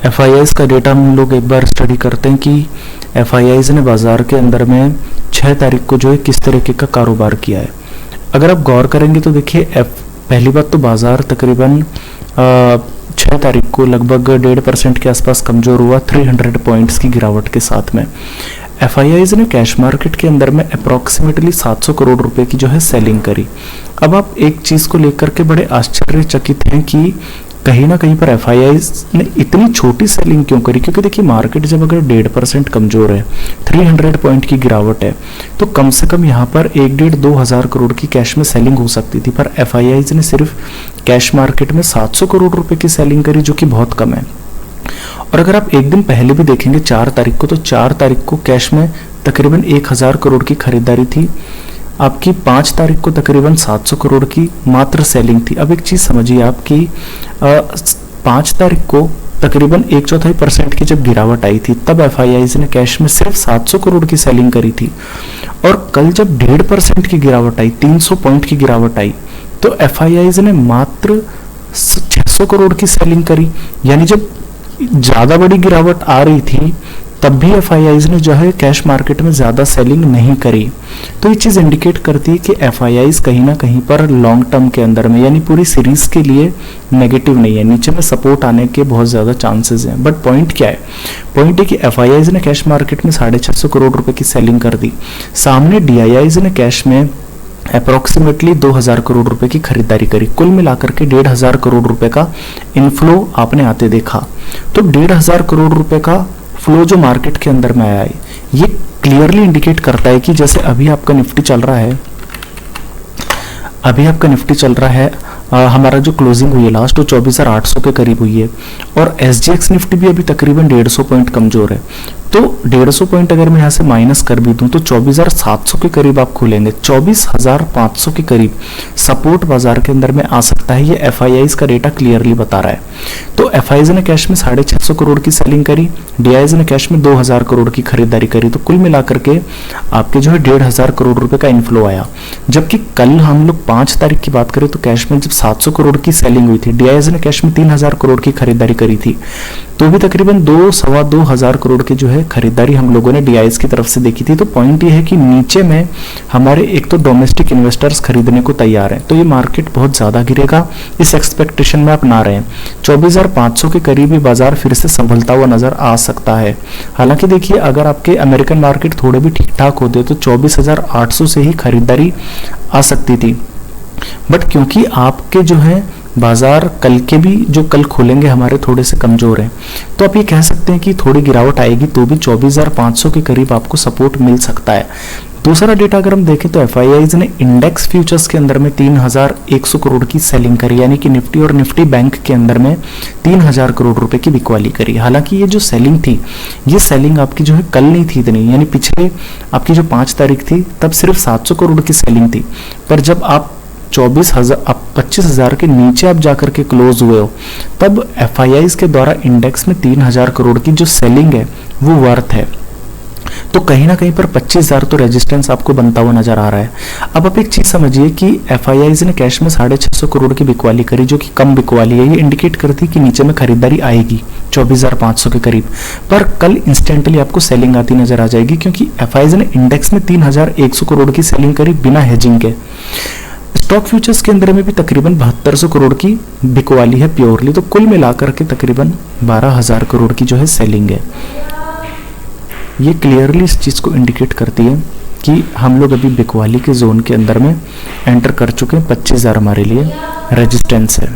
FIIs का data हम लोग एक बार स्टडी करते हैं कि एफआईआईज ने बाज़ार के अंदर में 6 तारीख को जो है किस तरीके का कारोबार किया है। अगर आप गौर करेंगे तो देखिए पहली बात तो बाज़ार तकरीबन 6 तारीख को लगभग 1.5% के आसपास कमज़ोर हुआ 300 पॉइंट्स की गिरावट के साथ में। एफआईआईज ने कैश मार्केट के अंदर में अप्रॉक्सीमेटली 700 करोड़ रुपए की जो है सेलिंग करी। अब आप एक चीज़ को लेकर के बड़े आश्चर्यचकित हैं कि कहीं ना कहीं पर एफआईआईज ने इतनी छोटी सेलिंग क्यों करी, क्योंकि देखिए मार्केट जब अगर 1.5% कमज़ोर है, 300 पॉइंट की गिरावट है, तो कम से कम यहाँ पर 1-1.5-2 हज़ार करोड़ की कैश में सेलिंग हो सकती थी। पर एफआईआईज ने सिर्फ कैश मार्केट में 700 करोड़ रुपए की सेलिंग करी, जो कि बहुत कम है। और अगर आप एक दिन पहले भी देखेंगे 4 तारीख को, तो 4 तारीख को कैश में तकरीबन 1000 करोड़ की खरीदारी थी। आपकी 5 तारीख को तकरीबन 700 करोड़ की मात्र सेलिंग थी। अब एक चीज़ समझिए आपकी 5 तारीख को तकरीबन 1/4% की जब गिरावट आई थी, तब एफआईआईज ने कैश में सिर्फ 700 करोड़ की सेलिंग करी थी। और कल जब 1.5% की गिरावट आई, 300 पॉइंट की गिरावट आई, तो एफआईआईज ने मात्र 600 करोड़ की सेलिंग करी। यानी जब ज़्यादा बड़ी गिरावट आ रही थी तब भी एफआईआईज ने जो है कैश मार्केट में ज़्यादा सेलिंग नहीं करी। तो ये चीज़ इंडिकेट करती है कि एफआईआईज कहीं ना कहीं पर लॉन्ग टर्म के अंदर में, यानी पूरी सीरीज के लिए नेगेटिव नहीं है, नीचे में सपोर्ट आने के बहुत ज़्यादा चांसेस हैं। बट पॉइंट क्या है? पॉइंट है कि एफआईआईज ने कैश मार्केट में 650 करोड़ रुपए की सेलिंग कर दी। सामने डीआईआईज ने कैश में अप्रॉक्सीमेटली 2000 करोड़ रुपए की खरीदारी करी। कुल मिलाकर के 1500 करोड़ रुपए का इनफ्लो आपने आते देखा। तो 1500 करोड़ रुपए का फ्लो जो मार्केट के अंदर में आया है, ये क्लियरली इंडिकेट करता है कि जैसे अभी आपका निफ्टी चल रहा है, हमारा जो क्लोजिंग हुई है लास्ट, वो 24,800 के करीब हुई है। और एसजीएक्स निफ्टी भी अभी तकरीबन 150 पॉइंट कमजोर है। तो 150 पॉइंट अगर मैं यहाँ से माइनस कर भी दूं तो 24,700 के करीब आप खोलेंगे, 24,500 के करीब सपोर्ट बाजार के अंदर में आ सकता है। ये एफआईआईज का डेटा क्लियरली बता रहा है। तो एफआईआईज ने कैश में 650 करोड़ की सेलिंग करी, डीआईआईज ने कैश में 2000 करोड़ की खरीदारी करी। तो कुल मिलाकर के आपके जो है 1500 करोड़ रुपए का इनफ्लो आया। जबकि कल हम लोग 5 तारीख की बात करें तो कैश में जब 700 करोड़ की सेलिंग हुई थी, डीआईआईज ने कैश में 3000 करोड़ की खरीदारी करी थी, तो भी तकरीबन 2-2.25 हजार करोड़ की जो है खरीदारी हम लोगों ने डीआईआईज की तरफ से देखी थी। तो पॉइंट ये है कि नीचे में हमारे एक तो डोमेस्टिक इन्वेस्टर्स खरीदने को तैयार हैं, तो ये मार्केट बहुत ज्यादा गिरेगा, इस एक्सपेक्टेशन में आप ना रहें। 24,500 के करीब ही बाजार फिर से संभलता हुआ नजर आ सकता है। हालांकि देखिए अगर आपके अमेरिकन मार्केट थोड़े भी ठीक ठाक होते तो 24,800 से ही खरीदारी आ सकती थी। बट क्योंकि आपके जो है बाजार कल के भी जो कल खोलेंगे हमारे थोड़े से कमजोर हैं, तो आप ये कह सकते हैं कि थोड़ी गिरावट आएगी तो भी 24,500 के करीब आपको सपोर्ट मिल सकता है। दूसरा डेटा अगर हम देखें तो एफआईआईज ने इंडेक्स फ्यूचर्स के अंदर में 3100 करोड़ की सेलिंग करी, यानी कि निफ्टी और निफ्टी बैंक के अंदर में 3000 करोड़ रुपए की बिकवाली करी। हालांकि ये जो सेलिंग थी, ये सेलिंग आपकी जो है कल नहीं थी इतनी, यानी पिछले आपकी जो 5 तारीख थी तब सिर्फ 700 करोड़ की सेलिंग थी। पर जब आप 25,000 के नीचे आप जाकर के क्लोज हुए हो, तब एफआईआईज के द्वारा इंडेक्स में 3000 करोड़ की जो सेलिंग है वो वर्थ है। तो कहीं ना कहीं पर 25,000 तो रेजिस्टेंस आपको बनता हुआ नजर आ रहा है। अब आप एक चीज समझिए कि एफआईआईज ने कैश में 650 करोड़ की बिकवाली करी, जो कि कम बिकवाली है। ये इंडिकेट करती है कि नीचे में खरीदारी आएगी 24,500 के करीब, पर कल इंस्टेंटली आपको सेलिंग आती नजर आ जाएगी, क्योंकि एफआईआईज ने इंडेक्स में 3100 करोड़ की सेलिंग करी बिना हेजिंग के। स्टॉक फ्यूचर्स के अंदर में भी तकरीबन 7200 करोड़ की बिकवाली है प्योरली। तो कुल मिलाकर के तकरीबन 12,000 करोड़ की जो है सेलिंग है। ये क्लियरली इस चीज़ को इंडिकेट करती है कि हम लोग अभी बिकवाली के जोन के अंदर में एंटर कर चुके हैं। 25,000 हमारे लिए रेजिस्टेंस है।